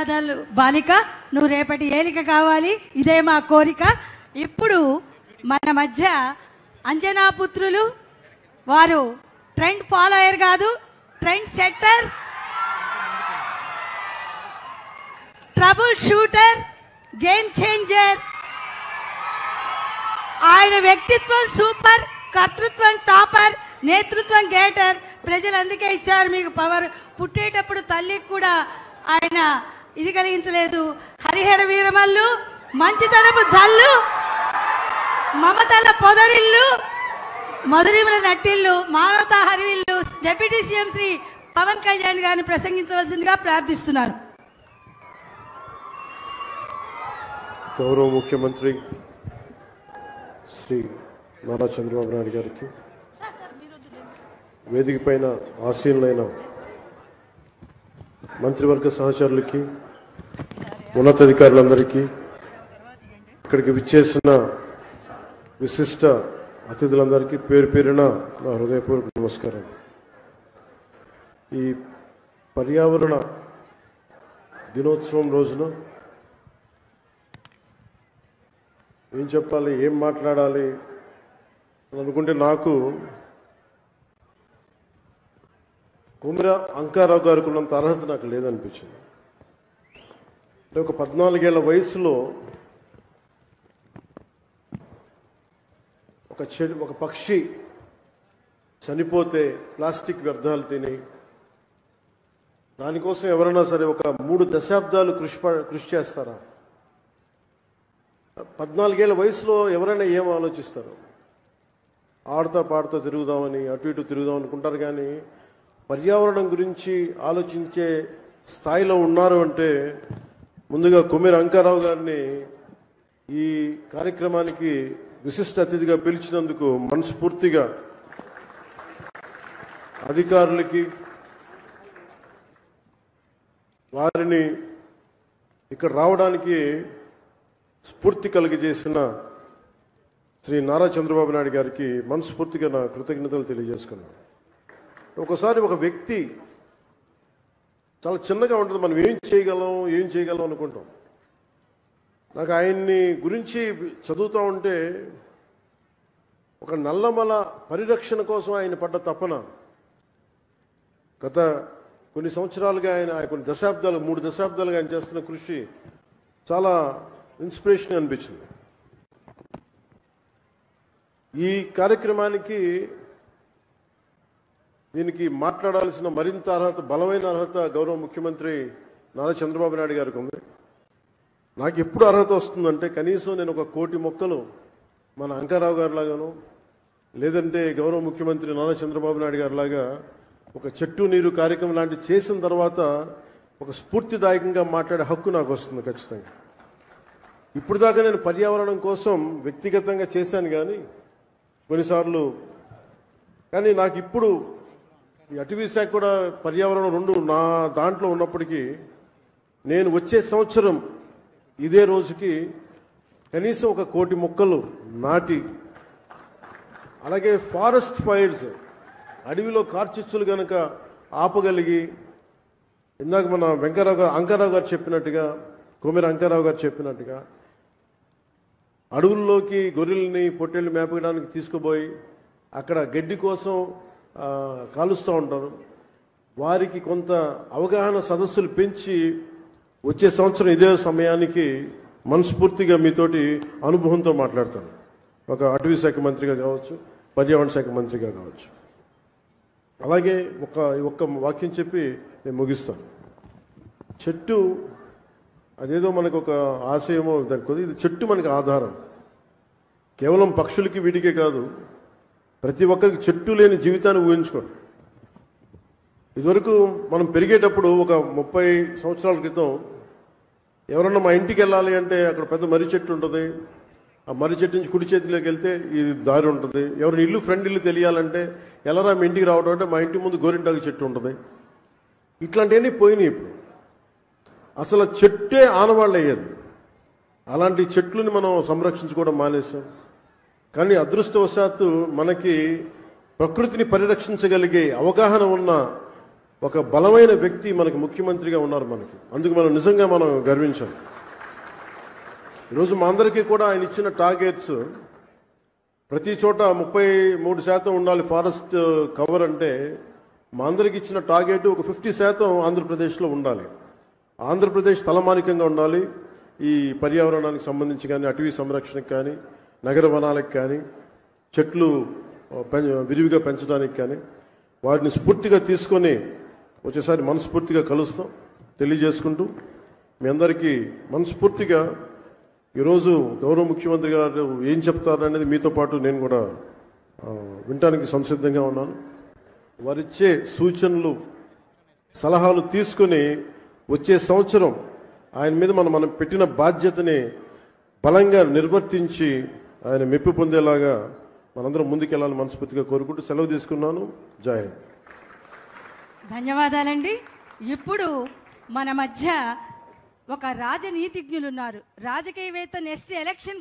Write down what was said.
ధన్యవాదాలు బాలిక, నువ్వు రేపటి ఏలిక కావాలి, ఇదే మా కోరిక. ఇప్పుడు మన మధ్య అంజనా పుత్రులు, వారు ట్రెండ్ ఫాలోయర్ కాదు, trend setter, trouble shooter, game changer. ఆయన వ్యక్తిత్వం సూపర్, కర్తృత్వం టాపర్, నేతృత్వం గేటర్. ప్రజలు అందుకే ఇచ్చారు మీకు పవర్. పుట్టేటప్పుడు తల్లికి కూడా ఆయన ఇది కలిగించలేదు. హరిహర వీరమల్లు, మంచితనపు జల్లు, మమతల పొదరిల్లు, మధురిమల నట్టిల్లు, మానవతా హరివిల్లు డిప్యూటీ సీఎం శ్రీ పవన్ కళ్యాణ్ గారిని ప్రసంగించవలసిందిగా ప్రార్థిస్తున్నారు. గౌరవ ముఖ్యమంత్రి శ్రీ నారా చంద్రబాబు నాయుడు గారికి, వేదిక పైన ఆసీనులైన మంత్రివర్గ సహచరులకి, ఉన్నతాధికారులందరికీ, ఇక్కడికి విచ్చేసిన విశిష్ట అతిథులందరికీ పేరు పేరున నా హృదయపూర్వక నమస్కారం. ఈ పర్యావరణ దినోత్సవం రోజున ఏం చెప్పాలి, ఏం మాట్లాడాలి అని అనుకుంటే నాకు కొమిర అంకారావు గారికి ఉన్నంత అర్హత నాకు లేదనిపించింది. అంటే ఒక 14 ఏళ్ల వయసులో ఒక పక్షి చనిపోతే ప్లాస్టిక్ వ్యర్థాలు తిని దానికోసం ఎవరైనా సరే ఒక 3 దశాబ్దాలు కృషి చేస్తారా? 14 ఏళ్ల వయసులో ఎవరైనా ఏం ఆలోచిస్తారు? ఆడుతా పాడుతూ తిరుగుదామని, అటు ఇటు తిరుగుదాం అనుకుంటారు. కానీ పర్యావరణం గురించి ఆలోచించే స్థాయిలో ఉన్నారు అంటే ముందుగా కొమిర అంకారావు గారిని ఈ కార్యక్రమానికి విశిష్ట అతిథిగా పిలిచినందుకు మనస్ఫూర్తిగా అధికారులకి, వారిని ఇక్కడ రావడానికి స్ఫూర్తి కలిగజేసిన శ్రీ నారా చంద్రబాబు నాయుడు గారికి మనస్ఫూర్తిగా నా కృతజ్ఞతలు తెలియజేసుకున్నాను. ఒకసారి ఒక వ్యక్తి చాలా చిన్నగా ఉంటుంది, మనం ఏం చేయగలం అనుకుంటాం. నాకు ఆయన్ని గురించి చదువుతూ ఉంటే ఒక నల్లమల పరిరక్షణ కోసం ఆయన పడ్డ తపన, గత కొన్ని సంవత్సరాలుగా ఆయన కొన్ని దశాబ్దాలు 3 దశాబ్దాలుగా ఆయన చేస్తున్న కృషి చాలా ఇన్స్పిరేషన్ అనిపించింది. ఈ కార్యక్రమానికి దీనికి మాట్లాడాల్సిన మరింత అర్హత, బలమైన అర్హత గౌరవ ముఖ్యమంత్రి నారా చంద్రబాబు నాయుడు గారికి ఉంది. నాకు ఎప్పుడు అర్హత వస్తుందంటే కనీసం నేను ఒక 1 కోటి మొక్కలు మన అంకారావు గారి లాగాను, లేదంటే గౌరవ ముఖ్యమంత్రి నారా చంద్రబాబు నాయుడు గారి లాగా ఒక చెట్టు నీరు కార్యక్రమం లాంటివి చేసిన తర్వాత ఒక స్ఫూర్తిదాయకంగా మాట్లాడే హక్కు నాకు వస్తుంది ఖచ్చితంగా. ఇప్పుడు దాకా నేను పర్యావరణం కోసం వ్యక్తిగతంగా చేశాను కానీ కొన్నిసార్లు, కానీ నాకు ఇప్పుడు ఈ అటవీ శాఖ కూడా పర్యావరణం 2 నా దాంట్లో ఉన్నప్పటికీ నేను వచ్చే సంవత్సరం ఇదే రోజుకి కనీసం ఒక 1 కోటి మొక్కలు నాటి, అలాగే ఫారెస్ట్ ఫైర్స్, అడవిలో కార్చిచ్చులు కనుక ఆపగలిగి, ఇందాక మన అంకారావు గారు చెప్పినట్టుగా, కొమిర అంకారావు గారు చెప్పినట్టుగా అడవుల్లోకి గొర్రెల్ని పొట్టేళ్ళు మేపడానికి తీసుకుపోయి అక్కడ గడ్డి కోసం కాలుస్తూ ఉంటారు. వారికి కొంత అవగాహన సదస్సులు పెంచి వచ్చే సంవత్సరం ఇదే సమయానికి మనస్ఫూర్తిగా మీతోటి అనుభవంతో మాట్లాడతాను. ఒక అటవీ శాఖ మంత్రిగా కావచ్చు, పర్యావరణ శాఖ మంత్రిగా కావచ్చు. అలాగే ఒక్క వాక్యం చెప్పి నేను ముగిస్తాను. చెట్టు అదేదో మనకు ఒక ఆశయమో దానికి, ఇది చెట్టు మనకి ఆధారం. కేవలం పక్షులకి వీటికే కాదు, ప్రతి ఒక్కరికి చెట్టు లేని జీవితాన్ని ఊహించుకోండి. ఇదివరకు మనం పెరిగేటప్పుడు ఒక 30 సంవత్సరాల క్రితం ఎవరన్నా మా ఇంటికి వెళ్ళాలి అంటే అక్కడ పెద్ద మర్రి చెట్టు ఉంటుంది. ఆ మర్రి చెట్టు నుంచి కుడి చేతిలోకి వెళ్తే ఇది దారి ఉంటుంది. ఎవరిని ఇల్లు ఫ్రెండ్ ఇల్లు తెలియాలంటే ఎలారా మీ ఇంటికి రావడం అంటే మా ఇంటి ముందు గోరింటాకు చెట్టు ఉంటుంది. ఇట్లాంటివన్నీ పోయినాయి. ఇప్పుడు అసలు చెట్టే ఆనవాళ్ళు అయ్యేది. అలాంటి చెట్లని మనం సంరక్షించుకోవడం మానేసాం. కానీ అదృష్టవశాత్తు మనకి ప్రకృతిని పరిరక్షించగలిగే అవగాహన ఉన్న ఒక బలమైన వ్యక్తి మనకి ముఖ్యమంత్రిగా ఉన్నారు మనకి. అందుకు మనం నిజంగా మనం గర్వించాలి. ఈరోజు మా అందరికీ కూడా ఆయన ఇచ్చిన టార్గెట్స్ ప్రతి చోట 33% ఉండాలి ఫారెస్ట్ కవర్ అంటే, మా అందరికి ఇచ్చిన టార్గెట్ ఒక 50% ఆంధ్రప్రదేశ్లో ఉండాలి. ఆంధ్రప్రదేశ్ తలమానికంగా ఉండాలి. ఈ పర్యావరణానికి సంబంధించి కానీ, అటవీ సంరక్షణకు కానీ, నగర వనాలకు కానీ, చెట్లు విరివిగా పెంచడానికి కానీ, వాటిని స్ఫూర్తిగా తీసుకొని వచ్చేసారి మనస్ఫూర్తిగా కలుస్తాం తెలియజేసుకుంటూ, మీ అందరికీ మనస్ఫూర్తిగా ఈరోజు గౌరవ ముఖ్యమంత్రి గారు ఏం చెప్తారనేది మీతో పాటు నేను కూడా వినటానికి సంసిద్ధంగా ఉన్నాను. వారిచ్చే సూచనలు సలహాలు తీసుకుని వచ్చే సంవత్సరం ఆయన మీద మనం పెట్టిన బాధ్యతని బలంగా నిర్వర్తించి ఆయన మెప్పు పొందేలాగా మనందరం ముందుకెళ్ళాలని మనస్ఫూర్తిగా కోరుకుంటూ సెలవు తీసుకున్నాను. జై హింద్. ధన్యవాదాలండి. ఇప్పుడు మన మధ్య ఒక రాజనీతిజ్ఞులు ఉన్నారు. రాజకీయవేత్త నెక్స్ట్ ఎలక్షన్